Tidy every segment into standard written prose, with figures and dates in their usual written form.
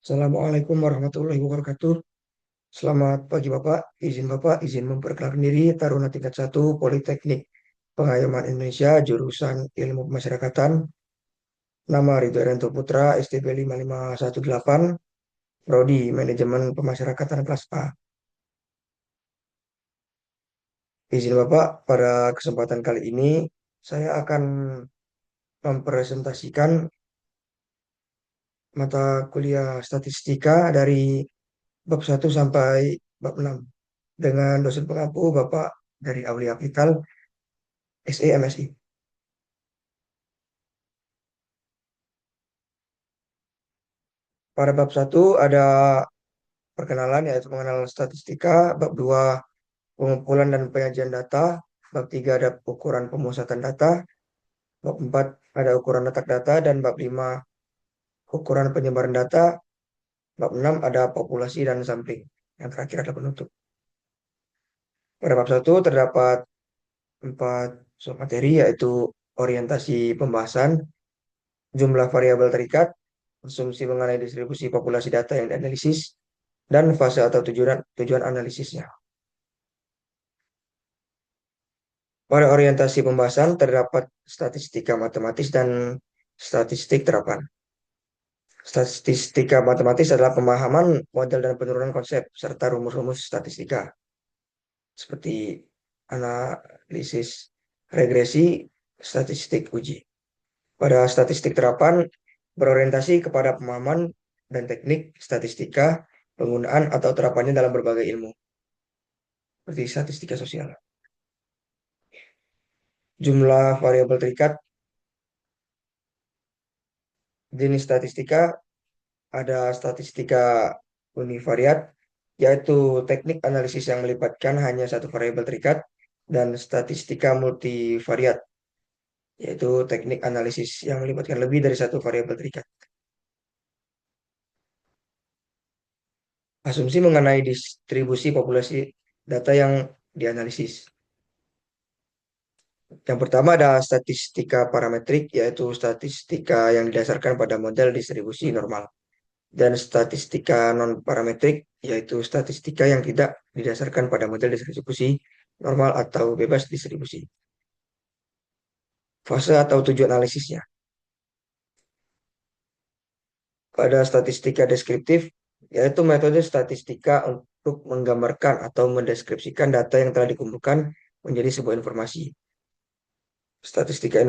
Assalamualaikum warahmatullahi wabarakatuh. Selamat pagi Bapak, izin memperkenalkan diri, Taruna tingkat 1 Politeknik Pengayoman Indonesia, jurusan Ilmu Pemasyarakatan. Nama Ridho Erianto Putra, STB 5518, Prodi Manajemen Pemasyarakatan kelas A. Izin Bapak, pada kesempatan kali ini saya akan mempresentasikan mata kuliah statistika dari bab 1 sampai bab 6 dengan dosen pengampu Bapak dari Aulia Apital, SE MSI. Pada bab 1 ada perkenalan yaitu mengenal statistika, bab 2 pengumpulan dan penyajian data, bab 3 ada ukuran pemusatan data, bab 4 ada ukuran letak data, dan bab 5 ukuran penyebaran data, bab 6 ada populasi dan sampling. Yang terakhir adalah penutup. Pada bab 1 terdapat 4 materi yaitu orientasi pembahasan, jumlah variabel terikat, asumsi mengenai distribusi populasi data yang dianalisis, dan fase atau tujuan analisisnya. Pada orientasi pembahasan terdapat statistika matematis dan statistik terapan. Statistika matematis adalah pemahaman model dan penurunan konsep serta rumus-rumus statistika seperti analisis regresi, statistik uji. Pada statistik terapan berorientasi kepada pemahaman dan teknik statistika, penggunaan atau terapannya dalam berbagai ilmu, seperti statistika sosial. Jumlah variabel terikat, jenis statistika, ada statistika univariat, yaitu teknik analisis yang melibatkan hanya satu variabel terikat, dan statistika multivariat, yaitu teknik analisis yang melibatkan lebih dari satu variabel terikat. Asumsi mengenai distribusi populasi data yang dianalisis. Yang pertama ada statistika parametrik, yaitu statistika yang didasarkan pada model distribusi normal. Dan statistika non-parametrik, yaitu statistika yang tidak didasarkan pada model distribusi normal atau bebas distribusi. Fase atau tujuan analisisnya. Pada statistika deskriptif, yaitu metode statistika untuk menggambarkan atau mendeskripsikan data yang telah dikumpulkan menjadi sebuah informasi. Statistika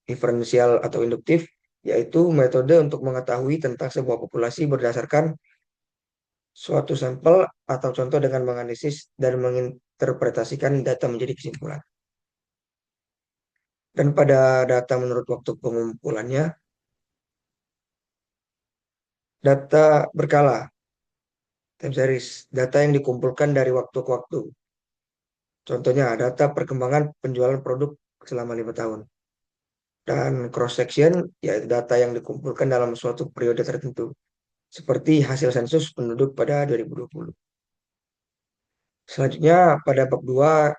inferensial atau induktif, yaitu metode untuk mengetahui tentang sebuah populasi berdasarkan suatu sampel atau contoh dengan menganalisis dan menginterpretasikan data menjadi kesimpulan. Dan pada data menurut waktu pengumpulannya, data berkala, time series, data yang dikumpulkan dari waktu ke waktu. Contohnya, data perkembangan penjualan produk selama 5 tahun. Dan cross-section, yaitu data yang dikumpulkan dalam suatu periode tertentu, seperti hasil sensus penduduk pada 2020. Selanjutnya, pada bab 2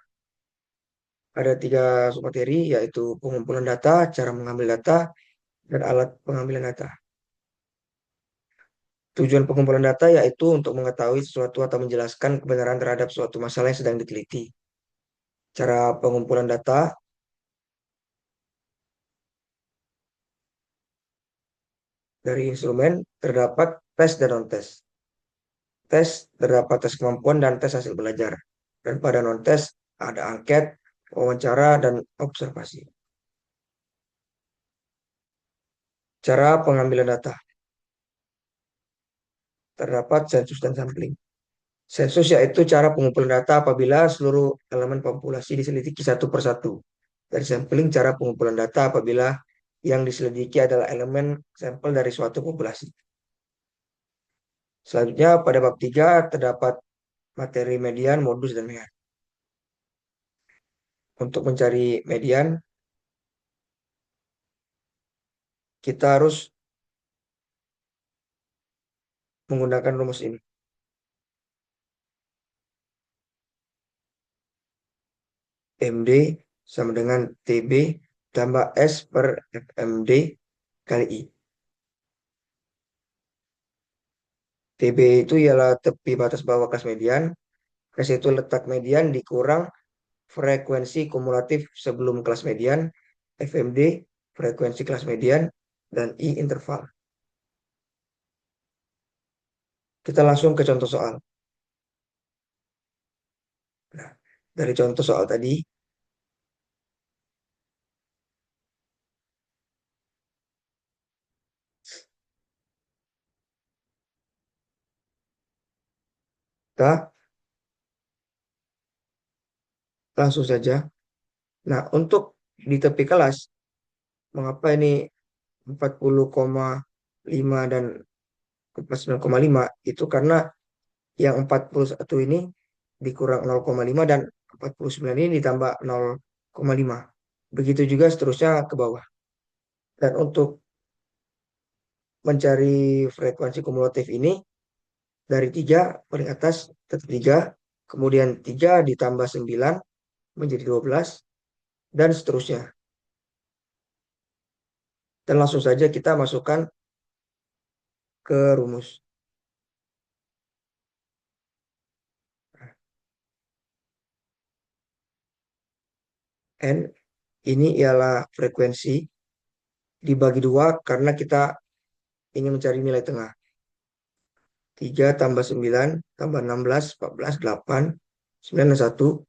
ada 3 submateri, yaitu pengumpulan data, cara mengambil data, dan alat pengambilan data. Tujuan pengumpulan data yaitu untuk mengetahui sesuatu atau menjelaskan kebenaran terhadap suatu masalah yang sedang diteliti. Cara pengumpulan data dari instrumen terdapat tes dan non-tes. Tes terdapat tes kemampuan dan tes hasil belajar. Dan pada non-tes ada angket, wawancara, dan observasi. Cara pengambilan data terdapat sensus dan sampling. Sensus yaitu cara pengumpulan data apabila seluruh elemen populasi diselidiki satu persatu. Dari sampling, cara pengumpulan data apabila yang diselidiki adalah elemen sampel dari suatu populasi. Selanjutnya, pada bab 3 terdapat materi median, modus, dan mean. Untuk mencari median, kita harus menggunakan rumus ini. MD sama dengan TB tambah S per FMD kali I. TB itu ialah tepi batas bawah kelas median. S itu letak median dikurang frekuensi kumulatif sebelum kelas median. FMD frekuensi kelas median. Dan I interval. Kita langsung ke contoh soal. Nah, dari contoh soal tadi, kita langsung saja. Nah, untuk di tepi kelas, mengapa ini 40,5 dan 49,5 itu karena yang 41 ini dikurang 0,5 dan 49 ini ditambah 0,5. Begitu juga seterusnya ke bawah. Dan untuk mencari frekuensi kumulatif ini dari 3 paling atas tetap 3, kemudian 3 ditambah 9 menjadi 12 dan seterusnya. Dan langsung saja kita masukkan ke rumus. N ini ialah frekuensi dibagi 2 karena kita ingin mencari nilai tengah. 3 tambah 9 tambah 16, 14, 8, 9 dan 1.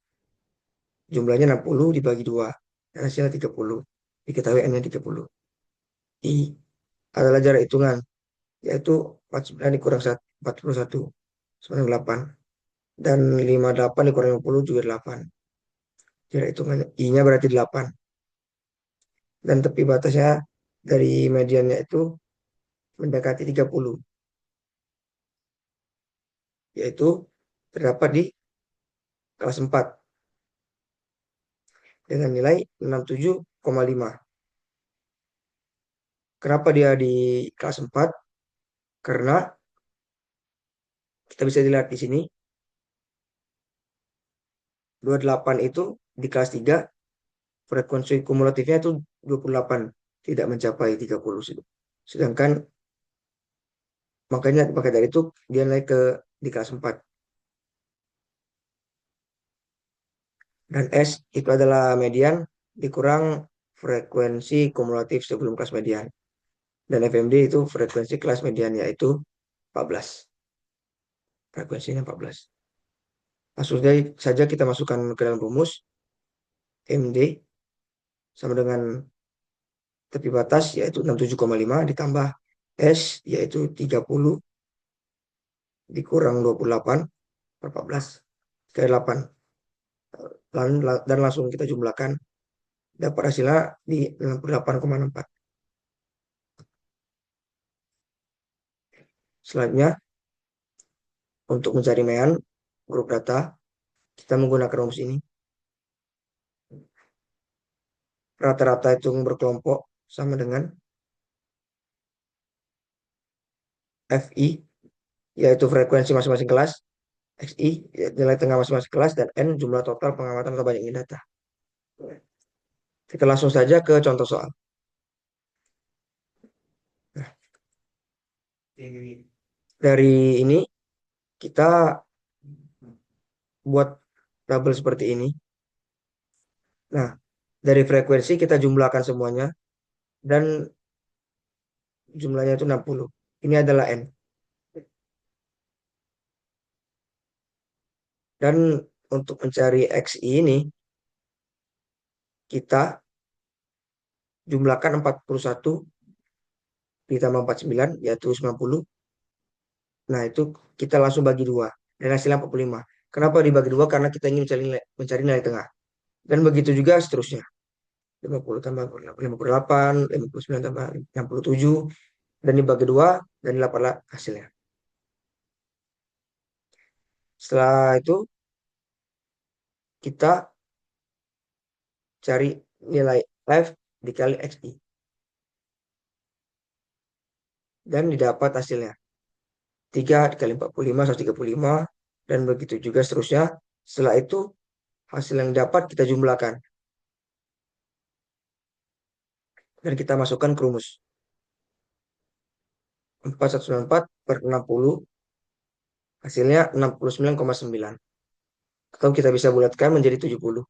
Jumlahnya 60 dibagi 2. Dan hasilnya 30. Diketahui N-nya 30. I adalah jarak hitungan, yaitu 49 dikurang 41, sama 8. Dan 58 dikurang 50 juga 8. Jarak hitungan I-nya berarti 8. Dan tepi batasnya dari mediannya itu mendekati 30, yaitu terdapat di kelas 4 dengan nilai 67,5. Kenapa dia di kelas 4? Karena kita bisa dilihat di sini 28 itu di kelas 3 frekuensi kumulatifnya itu 28, tidak mencapai 30. Sedangkan makanya maka dari itu dia naik ke di kelas 4. Dan S itu adalah median dikurang frekuensi kumulatif sebelum kelas median. Dan FMD itu frekuensi kelas median yaitu 14. Frekuensinya 14. Langsung saja kita masukkan ke dalam rumus. MD sama dengan tepi batas yaitu 67,5 ditambah S yaitu 30 dikurang 28 per 14 kali 8. Dan langsung kita jumlahkan, dapat hasilnya di 68,64. Selanjutnya, untuk mencari mean grup data, kita menggunakan rumus ini. Rata-rata itu berkelompok sama dengan FI, yaitu frekuensi masing-masing kelas, XI, nilai tengah masing-masing kelas, dan N jumlah total pengamatan atau banyaknya data. Kita langsung saja ke contoh soal. Nah, dari ini kita buat tabel seperti ini. Nah, dari frekuensi kita jumlahkan semuanya dan jumlahnya itu 60. Ini adalah N. Dan untuk mencari XI ini kita jumlahkan 41 ditambah 49 yaitu 90. Nah, itu kita langsung bagi 2 dan hasilnya 45. Kenapa dibagi 2? Karena kita ingin mencari nilai tengah. Dan begitu juga seterusnya. 50 tambah 58, 59 tambah 67 dan dibagi 2 dan dapatlah hasilnya. Setelah itu kita cari nilai F dikali XI dan didapat hasilnya 3 dikali 45 135 dan begitu juga seterusnya. Setelah itu hasil yang dapat kita jumlahkan dan kita masukkan ke rumus 4194 per 60 Hasilnya 69,9. Atau kita bisa bulatkan menjadi 70.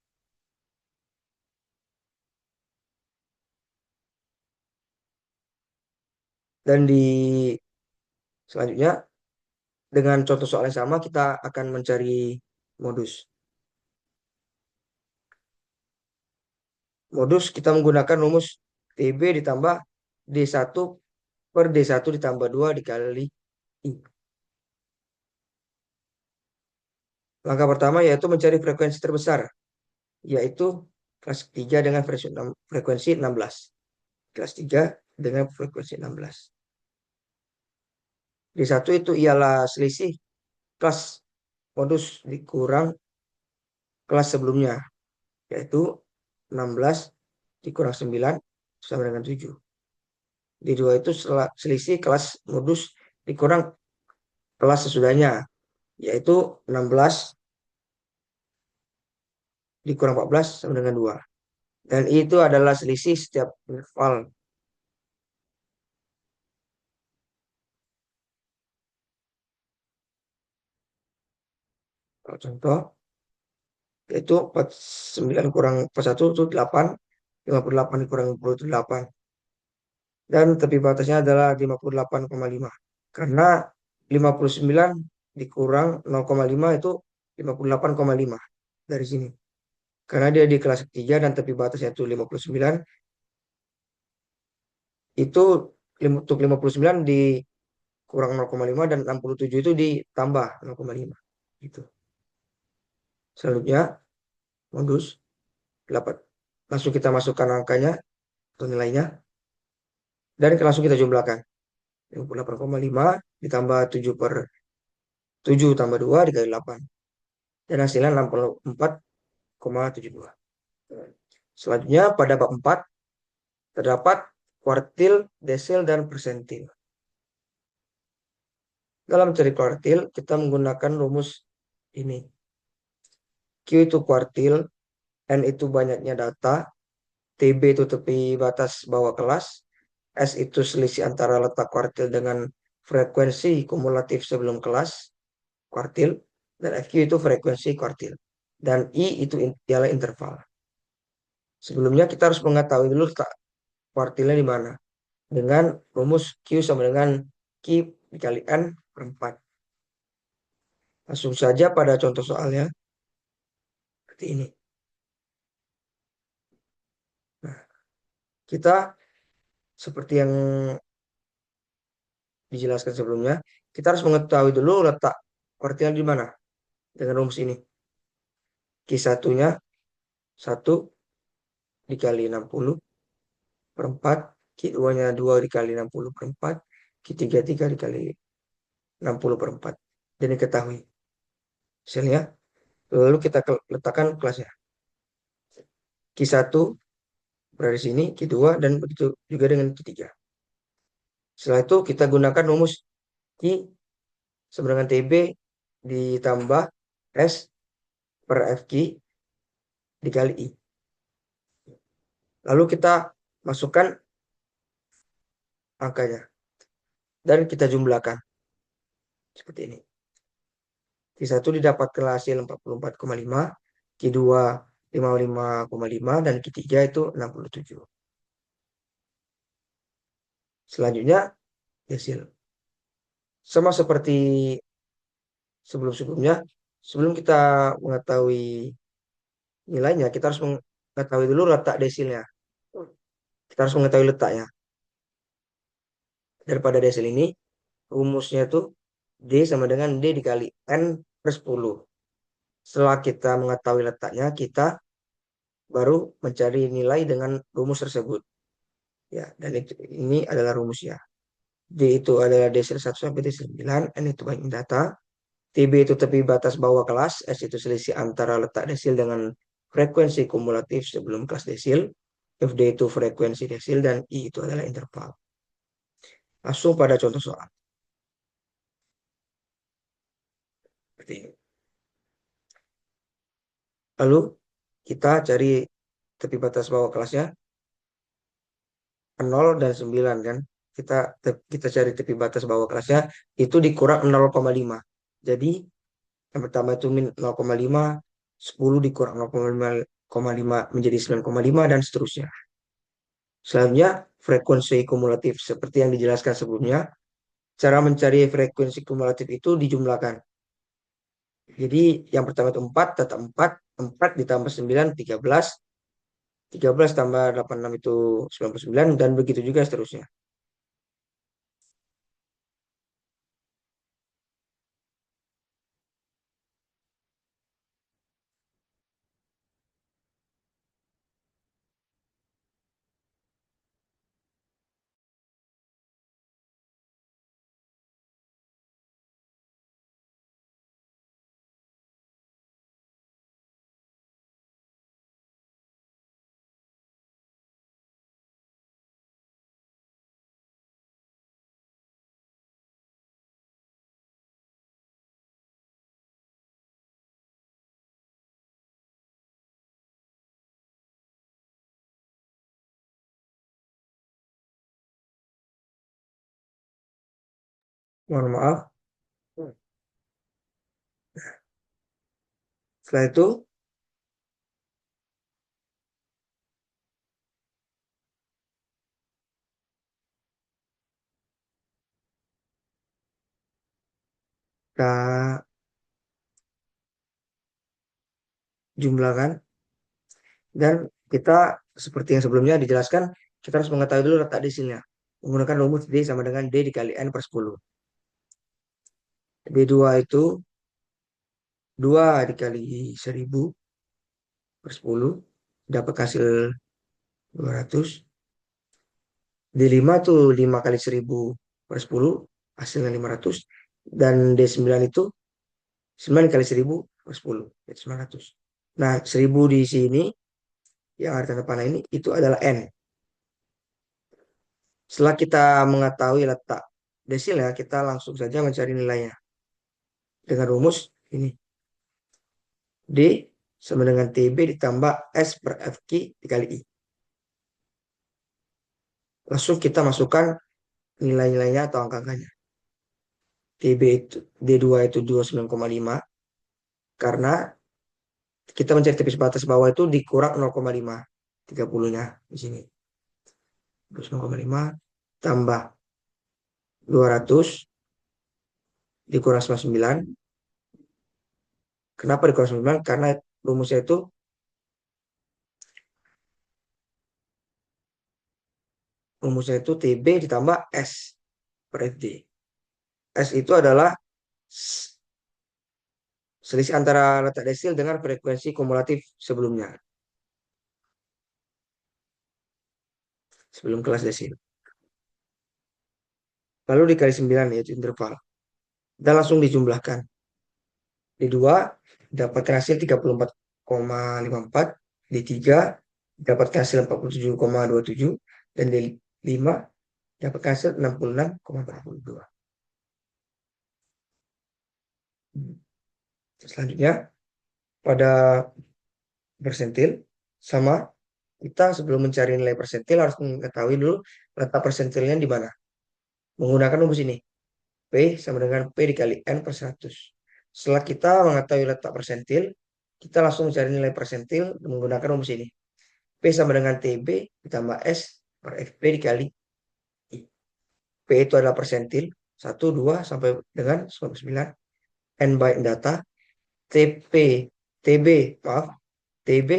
Dan di selanjutnya, dengan contoh soal yang sama, kita akan mencari modus. Modus kita menggunakan rumus TB ditambah D1 per D1 ditambah 2 dikali I. Langkah pertama yaitu mencari frekuensi terbesar, yaitu kelas 3 dengan frekuensi 16. Kelas 3 dengan frekuensi 16. D1 itu ialah selisih kelas modus dikurang kelas sebelumnya, yaitu 16 dikurang 9 sama dengan 7. D2 itu selisih kelas modus dikurang kelas sesudahnya, yaitu 16 dikurang 14 sama dengan 2. Dan itu adalah selisih setiap interval. Contoh, yaitu 49 kurang 41 itu 8, 58 dikurang 50 itu 8. Dan tepi batasnya adalah 58,5. Karena 59 dikurang 0,5 itu 58,5 dari sini. Karena dia di kelas ketiga dan tepi batasnya itu 59, itu untuk 59 dikurang 0,5 dan 67 itu ditambah 0,5. Gitu. Selanjutnya, modus 8. Langsung kita masukkan angkanya atau nilainya dan langsung kita jumlahkan. 58,5 ditambah 7 per 7 tambah 2 dikali 8. Dan hasilnya 64,72. Selanjutnya pada bab 4 terdapat kuartil, desil, dan persentil. Dalam mencari kuartil kita menggunakan rumus ini. Q itu kuartil, N itu banyaknya data, TB itu tepi batas bawah kelas, S itu selisih antara letak kuartil dengan frekuensi kumulatif sebelum kelas kuartil, dan FQ itu frekuensi kuartil. Dan I itu ialah interval. Sebelumnya kita harus mengetahui dulu letak kuartilnya di mana. Dengan rumus Q sama dengan Q dikali N per 4. Langsung saja pada contoh soalnya seperti ini. Nah, kita seperti yang dijelaskan sebelumnya, kita harus mengetahui dulu letak kuartilnya di mana dengan rumus ini. Q1-nya 1 dikali 60 per 4, Q2-nya 2 dikali 60 per 4, Q3 3 dikali 60 per 4. Dan diketahui hasilnya. Lalu kita letakkan kelasnya. Q1 berada di sini, Q2, dan begitu juga dengan Q3. Setelah itu kita gunakan rumus Q sama dengan TB ditambah S per FQ dikali I. Lalu kita masukkan angkanya dan kita jumlahkan seperti ini. Q1 didapatkan hasil 44,5, Q2 55,5, dan Q3 itu 67. Selanjutnya hasil. Sama seperti sebelum-sebelumnya, sebelum kita mengetahui nilainya, kita harus mengetahui dulu letak desilnya. Kita harus mengetahui letaknya. Daripada desil ini, rumusnya itu D sama dengan D dikali N per 10. Setelah kita mengetahui letaknya, kita baru mencari nilai dengan rumus tersebut. Ya, dan ini adalah rumusnya. D itu adalah desil 1 sampai desil 9, N itu banyak data, TB itu tepi batas bawah kelas, S itu selisih antara letak desil dengan frekuensi kumulatif sebelum kelas desil, FD itu frekuensi desil, dan I itu adalah interval. Langsung pada contoh soal. Seperti ini. Lalu kita cari tepi batas bawah kelasnya 0 dan 9 kan. Kita kita cari tepi batas bawah kelasnya itu dikurang 0,5. Jadi yang pertama itu min 0,5, 10 dikurang 0,5 menjadi 9,5 dan seterusnya. Selanjutnya, frekuensi kumulatif seperti yang dijelaskan sebelumnya. Cara mencari frekuensi kumulatif itu dijumlahkan. Jadi yang pertama itu 4 tetap 4, 4 ditambah 9, 13, 13 tambah 86 itu 99, dan begitu juga seterusnya. Mohon maaf. Setelah itu, kita jumlahkan, dan kita seperti yang sebelumnya dijelaskan, kita harus mengetahui dulu letak desilnya. Menggunakan rumus D sama dengan D dikali N per 10. D2 itu 2 dikali 1000 per 10, dapat hasil 200. D5 tuh 5 kali 1000 per 10, hasilnya 500. Dan D9 itu 9 kali 1000 per 10, itu 900. Nah, 1000 di sini, yang ada tanda panah ini, itu adalah N. Setelah kita mengetahui letak desilnya, kita langsung saja mencari nilainya. Dengan rumus ini. D sama dengan TB ditambah S per FQ dikali I. Langsung kita masukkan nilai-nilainya atau angka-angkanya. TB itu, D2 itu 29,5, karena kita mencari tipis batas bawah itu dikurang 0,5. 30-nya di sini. 29,5 tambah 200 dikurang 99. Kenapa dikurang 99? Karena rumusnya itu TB ditambah S per FD. S itu adalah selisih antara letak desil dengan frekuensi kumulatif sebelumnya, sebelum kelas desil. Lalu dikali 9 yaitu interval. Dan langsung dijumlahkan. D2 dapat hasil 34,54, D3 dapat hasil 47,27, dan D5 dapat hasil 66,42. Selanjutnya, pada persentil, sama kita sebelum mencari nilai persentil harus mengetahui dulu letak persentilnya di mana. Menggunakan rumus ini. P sama dengan P dikali N per 100. Setelah kita mengetahui letak persentil, kita langsung mencari nilai persentil menggunakan rumus ini. P sama dengan TB ditambah S per FP dikali I. P itu adalah persentil, 1, 2, sampai dengan 99. N byte data. TP, TB, maaf, TB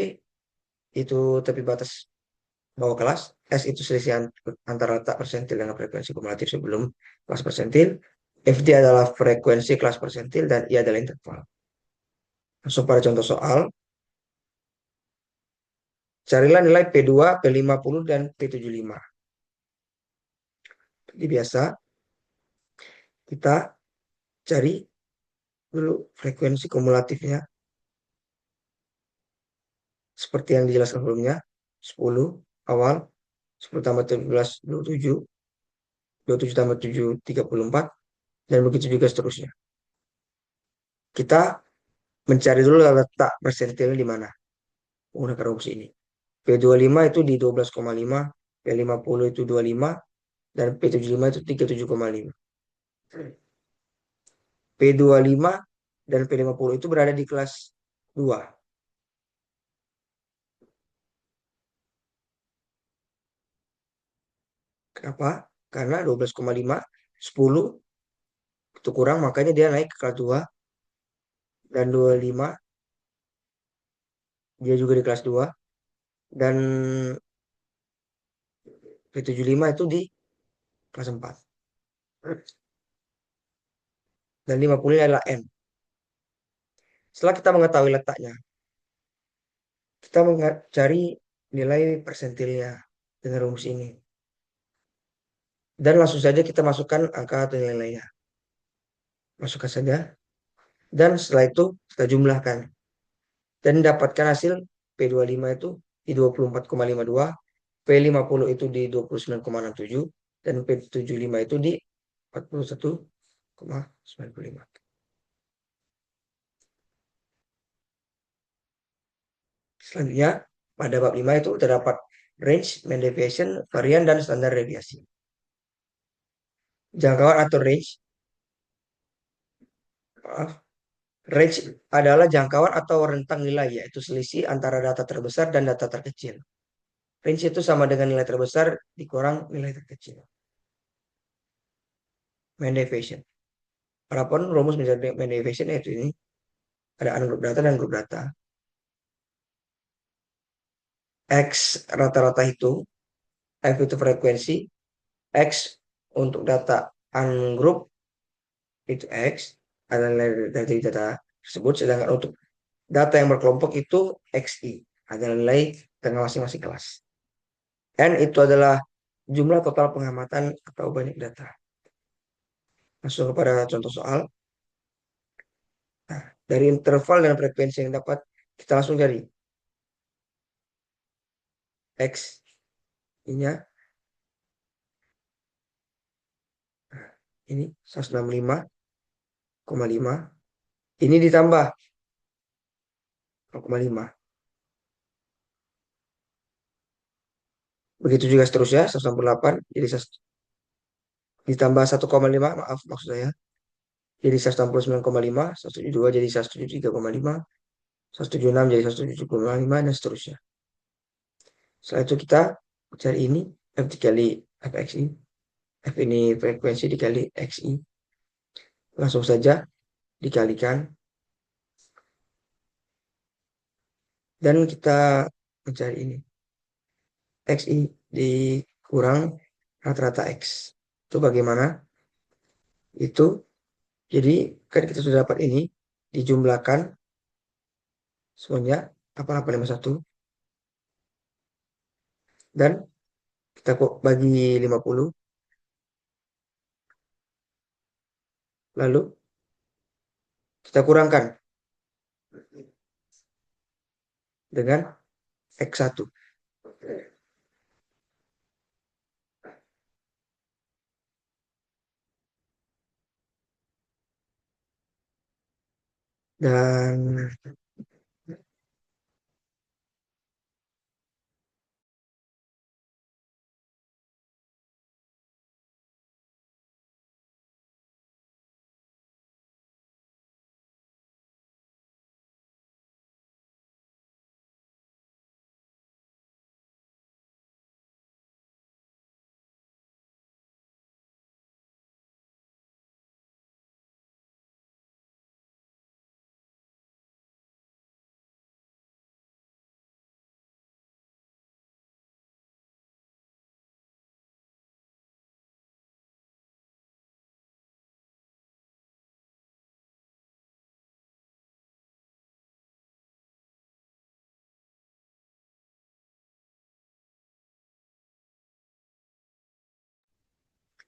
itu tepi batas bawah kelas. S itu selisih antara letak persentil dengan frekuensi kumulatif sebelum kelas persentil. FD adalah frekuensi kelas persentil, dan I adalah interval. Langsung pada contoh soal. Carilah nilai P2, P50, dan P75. Jadi biasa kita cari dulu frekuensi kumulatifnya seperti yang dijelaskan sebelumnya. 10 awal, 10 tambah 17, 27, 27 tambah 7, 34, dan begitu juga seterusnya. Kita mencari dulu letak persentilnya di mana menggunakan rumus ini. P25 itu di 12,5, P50 itu 25, dan P75 itu 37,5. P25 dan P50 itu berada di kelas 2. Kenapa? Karena 12,5, 10 itu kurang, makanya dia naik ke kelas 2. Dan 25 dia juga di kelas 2. Dan P75 itu di kelas 4. Dan 50 adalah N. Setelah kita mengetahui letaknya, kita mencari nilai persentilnya dengan rumus ini. Dan langsung saja kita masukkan angka atau nilainya. Masukkan saja. Dan setelah itu kita jumlahkan. Dan dapatkan hasil P25 itu di 24,52, P50 itu di 29,67, dan P75 itu di 41,95. Selanjutnya, pada bab 5 itu terdapat range, mean deviation, varian, dan standar deviasi. Jangkauan atau range, maaf, range adalah jangkauan atau rentang nilai, yaitu selisih antara data terbesar dan data terkecil. Range itu sama dengan nilai terbesar dikurang nilai terkecil. Mean deviation. Adapun rumus mean deviation yaitu ini, ada ungroup data dan grup data. X rata-rata itu, F itu frekuensi, X untuk data ungroup itu X adalah dari data tersebut, sedangkan untuk data yang berkelompok itu XI adalah nilai tengah masing-masing kelas. N itu adalah jumlah total pengamatan atau banyak data. Langsung kepada contoh soal. Nah, dari interval dan frekuensi yang dapat, kita langsung cari X ininya. Nah, ini 165,5. Ini ditambah 0,5. Begitu juga seterusnya 168 jadi ditambah 1,5, maaf maksud saya. Jadi 169,5, 172 jadi 173,5, 176 jadi 170,5 dan seterusnya. Setelah itu kita cari ini F dikali FXI. F ini frekuensi dikali XI. Langsung saja dikalikan. Dan kita mencari ini. XI dikurang rata-rata X. Itu bagaimana? Itu jadi kan kita sudah dapat ini. Dijumlahkan semuanya 8851. Dan kita kok bagi 50. Lalu kita kurangkan dengan X1. Dan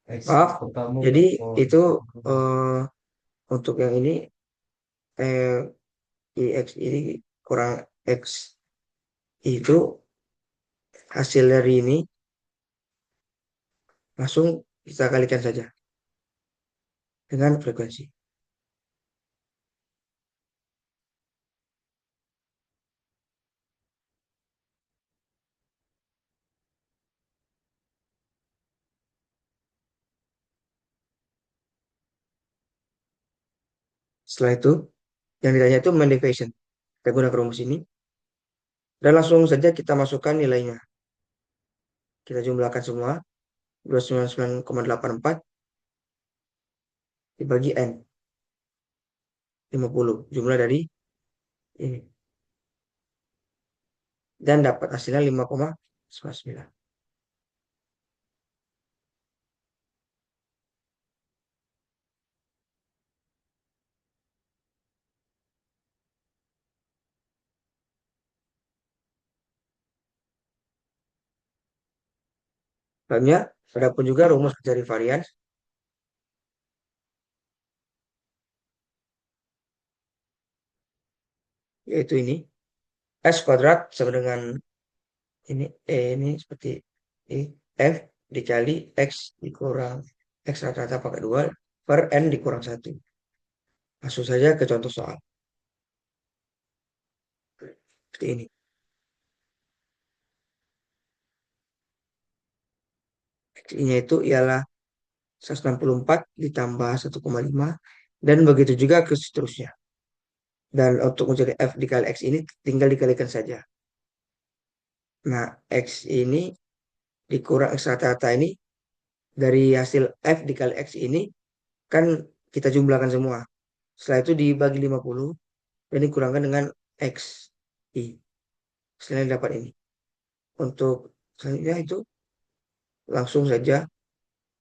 maaf, jadi itu eh, untuk yang ini IX ini kurang X itu hasil dari ini langsung kita kalikan saja dengan frekuensi. Setelah itu, yang ditanya itu main deviation. Kita gunakan rumus ini, dan langsung saja kita masukkan nilainya. Kita jumlahkan semua, 299,84 dibagi N, 50. Jumlah dari ini. Dan dapat hasilnya 5,99. Selanjutnya, ada pun juga rumus mencari varian, yaitu ini. S kuadrat sama dengan ini, ini seperti ini. F dikali X dikurang X rata-rata pangkat 2 per N dikurang 1. Langsung saja ke contoh soal. Seperti ini. X-nya itu ialah 164 ditambah 1,5 dan begitu juga ke seterusnya. Dan untuk mencari F dikali X ini tinggal dikalikan saja. Nah, X ini dikurang X rata-rata ini dari hasil F dikali X ini kan kita jumlahkan semua. Setelah itu dibagi 50 dan dikurangkan dengan X I. Setelah dapat ini. Untuk selanjutnya itu langsung saja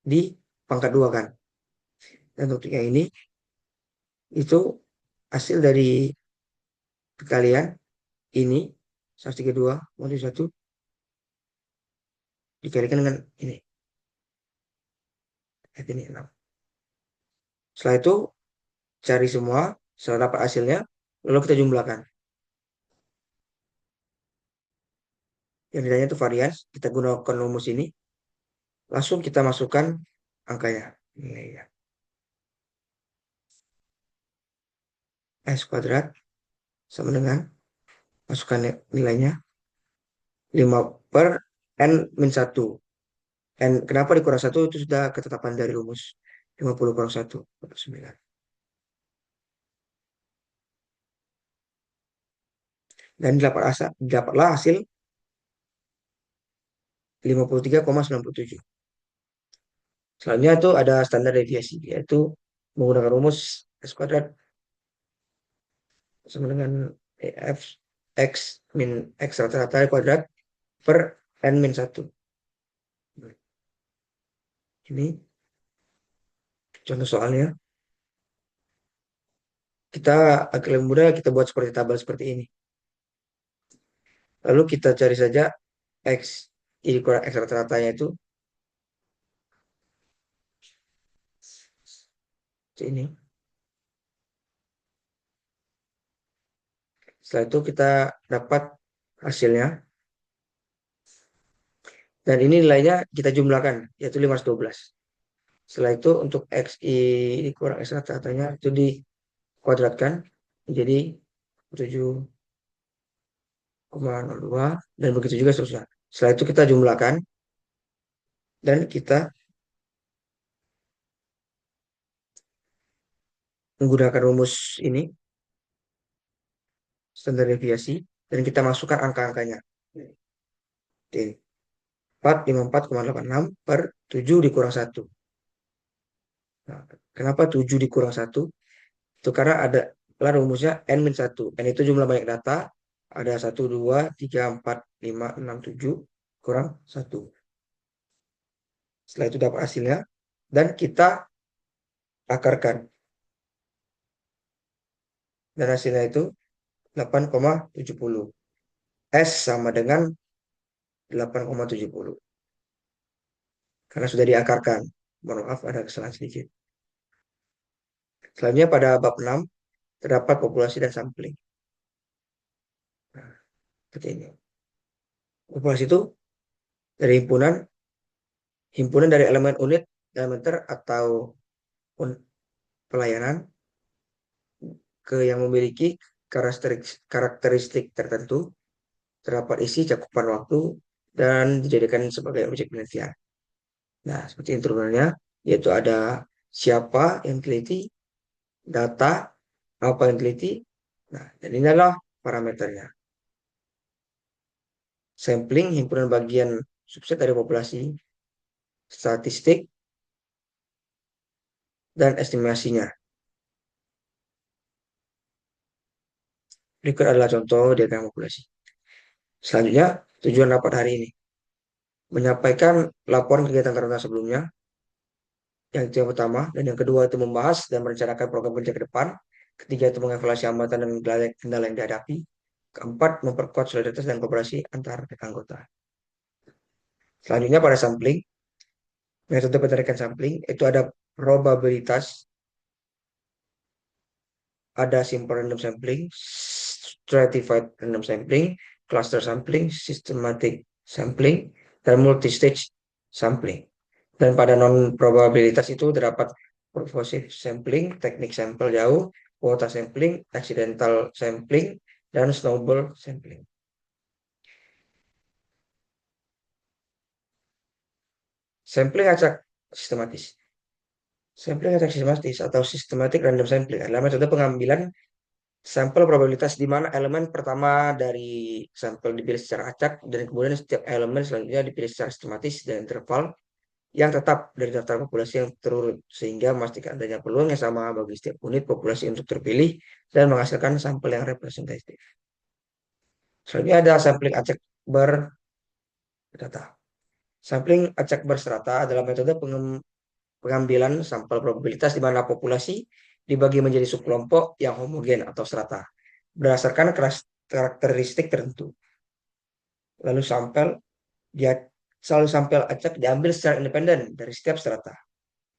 di pangkat 2 kan. Dan untuk yang ini itu hasil dari perkalian ini 132 mulai 1 dikalikan dengan ini. Ini 6. Setelah itu cari semua, setelah dapat hasilnya, lalu kita jumlahkan. Yang ditanya itu varians, kita gunakan rumus ini, langsung kita masukkan angkanya. Ini ya. S kuadrat sama dengan, masukkan nilainya, 5 per N min 1. N kenapa dikurang 1 itu sudah ketetapan dari rumus. 50 kurang 1, 9. Dan dapatlah hasil 53,97. Selanjutnya itu ada standar deviasi, yaitu menggunakan rumus S kuadrat sama dengan F X min X rata-rata kuadrat per N min 1. Ini contoh soalnya. Kita agak lebih mudah, kita buat seperti tabel seperti ini. Lalu kita cari saja X I kurang X rata-ratanya itu ini. Setelah itu kita dapat hasilnya. Dan ini nilainya kita jumlahkan, yaitu 512. Setelah itu untuk XI kurang X rata-ratanya itu dikuadratkan menjadi 7,02 dan begitu juga seterusnya. Setelah itu kita jumlahkan dan kita menggunakan rumus ini, standar deviasi, dan kita masukkan angka-angkanya. Oke. 454,86 per 7 dikurang 1. Nah, kenapa 7 dikurang 1? Itu karena ada rumusnya N-1. N itu jumlah banyak data. Ada 1, 2, 3, 4, 5, 6, 7 kurang 1. Setelah itu dapat hasilnya. Dan kita akarkan. Dan hasilnya itu 8,70. S sama dengan 8,70. Karena sudah diakarkan. Mohon maaf ada kesalahan sedikit. Selanjutnya pada bab 6 terdapat populasi dan sampling. Nah, seperti ini. Populasi itu dari himpunan dari elemen unit diameter atau pelayanan ke yang memiliki karakteristik tertentu, terdapat isi cakupan waktu, dan dijadikan sebagai objek penelitian. Nah, seperti ini turunannya, yaitu ada siapa yang teliti, data, Apa yang teliti? Nah, dan ini adalah parameternya. Sampling, himpunan bagian subset dari populasi, statistik, dan estimasinya. Berikut adalah contoh diagram populasi. Selanjutnya, tujuan rapat hari ini. Menyampaikan laporan kegiatan tahunan sebelumnya, yang itu yang pertama. Dan yang kedua itu membahas dan merencanakan program kerja ke depan. Ketiga itu mengevaluasi hambatan dan kendala yang dihadapi. Keempat, memperkuat solidaritas dan kooperasi antar anggota. Selanjutnya pada sampling, metode penarikan sampling itu ada probabilitas, ada simple random sampling, stratified random sampling, cluster sampling, systematic sampling, dan multistage sampling. Dan pada non-probabilitas itu terdapat purposive sampling, teknik sampel jauh, kuota sampling, accidental sampling, dan snowball sampling. Sampling acak sistematis. Sampling acak sistematis atau systematic random sampling adalah metode pengambilan sampel probabilitas di mana elemen pertama dari sampel dipilih secara acak dan kemudian setiap elemen selanjutnya dipilih secara sistematis dan interval yang tetap dari daftar populasi yang terurut sehingga memastikan adanya peluang yang sama bagi setiap unit populasi untuk terpilih dan menghasilkan sampel yang representatif. Selanjutnya ada sampling acak berdata. Sampling acak berserata adalah metode pengambilan sampel probabilitas di mana populasi dibagi menjadi subkelompok yang homogen atau serata berdasarkan karakteristik tertentu. Lalu dia selalu sampel acak diambil secara independen dari setiap strata.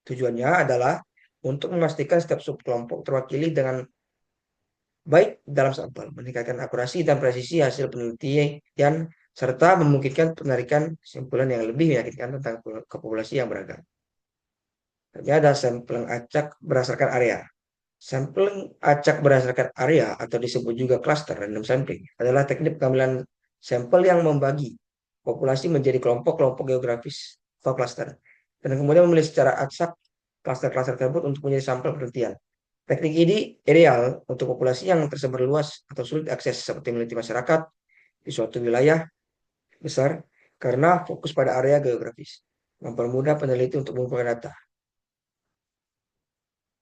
Tujuannya adalah untuk memastikan setiap subkelompok terwakili dengan baik dalam sampel, meningkatkan akurasi dan presisi hasil penelitian, serta memungkinkan penarikan kesimpulan yang lebih meyakinkan tentang populasi yang beragam. Jadi ada sampling acak berdasarkan area. Sampling acak berdasarkan area atau disebut juga cluster random sampling adalah teknik pengambilan sampel yang membagi populasi menjadi kelompok-kelompok geografis atau cluster dan kemudian memilih secara acak cluster-cluster tersebut untuk menjadi sampel penelitian. Teknik ini ideal untuk populasi yang tersebar luas atau sulit diakses seperti meneliti masyarakat di suatu wilayah besar karena fokus pada area geografis, mempermudah peneliti untuk mengumpulkan data.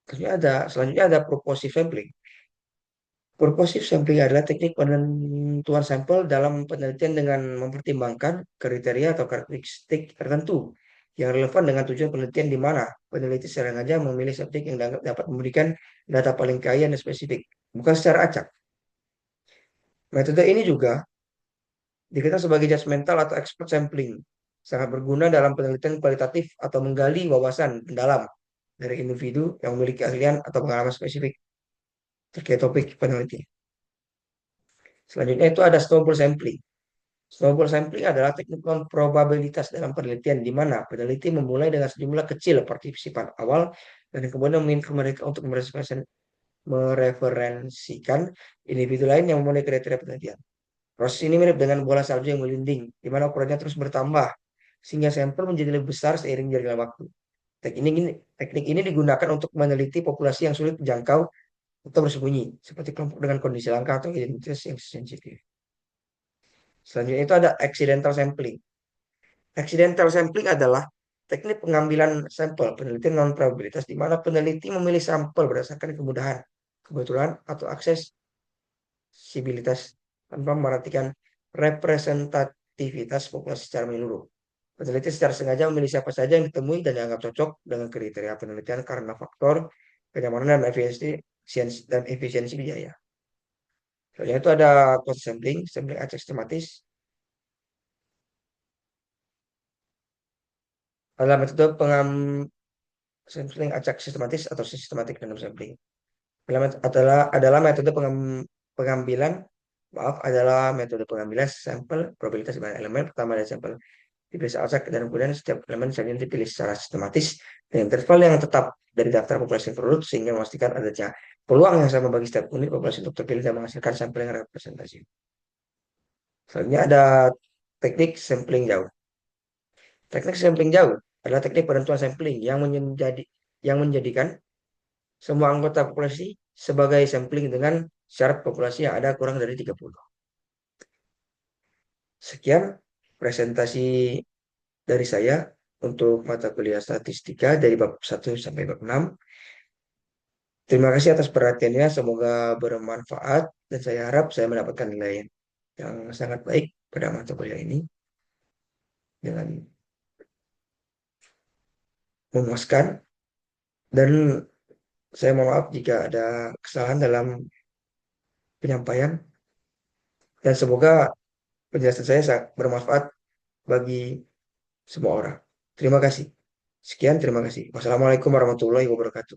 Selanjutnya ada purposive sampling. Purposive sampling adalah teknik penentuan sampel dalam penelitian dengan mempertimbangkan kriteria atau karakteristik tertentu yang relevan dengan tujuan penelitian di mana peneliti secara sengaja memilih sampling yang dapat memberikan data paling kaya dan spesifik, bukan secara acak. Metode ini juga dikenal sebagai judgmental atau expert sampling, sangat berguna dalam penelitian kualitatif atau menggali wawasan mendalam dari individu yang memiliki keahlian atau pengalaman spesifik terkait topik penelitian. Selanjutnya itu ada snowball sampling. Snowball sampling adalah teknik non-probabilitas dalam penelitian di mana peneliti memulai dengan sejumlah kecil partisipan awal dan kemudian meminta mereka untuk mereferensikan individu lain yang memenuhi kriteria penelitian. Proses ini mirip dengan bola salju yang melinding, di mana ukurannya terus bertambah sehingga sampel menjadi lebih besar seiring jalannya waktu. Teknik ini digunakan untuk meneliti populasi yang sulit dijangkau atau bersembunyi, seperti kelompok dengan kondisi langka atau identitas yang sensitif. Selanjutnya itu ada accidental sampling. Accidental sampling adalah teknik pengambilan sampel penelitian non-probabilitas di mana peneliti memilih sampel berdasarkan kemudahan, kebetulan, atau aksesibilitas tanpa memperhatikan representativitas populasi secara menyeluruh. Peneliti secara sengaja memilih siapa saja yang ditemui dan dianggap cocok dengan kriteria penelitian karena faktor kenyamanan dan efisiensi biaya. Soalnya itu ada cost sampling, sampling acak sistematis, adalah metode sampling acak sistematis atau sistematik random sampling. Adalah metode pengambilan adalah metode pengambilan sampel probabilitas di mana elemen pertama dari sampel dipilih secara acak dan kemudian setiap elemen selanjutnya dipilih secara sistematis dengan interval yang tetap dari daftar populasi yang terurut sehingga memastikan adanya peluang yang sama bagi setiap unit populasi untuk terpilih dan menghasilkan sampel yang representasi. Selanjutnya ada teknik sampling jauh. Teknik sampling jauh adalah teknik penentuan sampling yang menjadikan semua anggota populasi sebagai sampling dengan syarat populasi yang ada kurang dari 30. Sekian presentasi dari saya untuk mata kuliah statistika dari bab 1 sampai bab 6. Terima kasih atas perhatiannya, semoga bermanfaat dan saya harap saya mendapatkan nilai yang sangat baik pada mata kuliah ini dengan memuaskan, dan saya mohon maaf jika ada kesalahan dalam penyampaian, dan semoga penjelasan saya sangat bermanfaat bagi semua orang. Terima kasih. Sekian, terima kasih. Wassalamualaikum warahmatullahi wabarakatuh.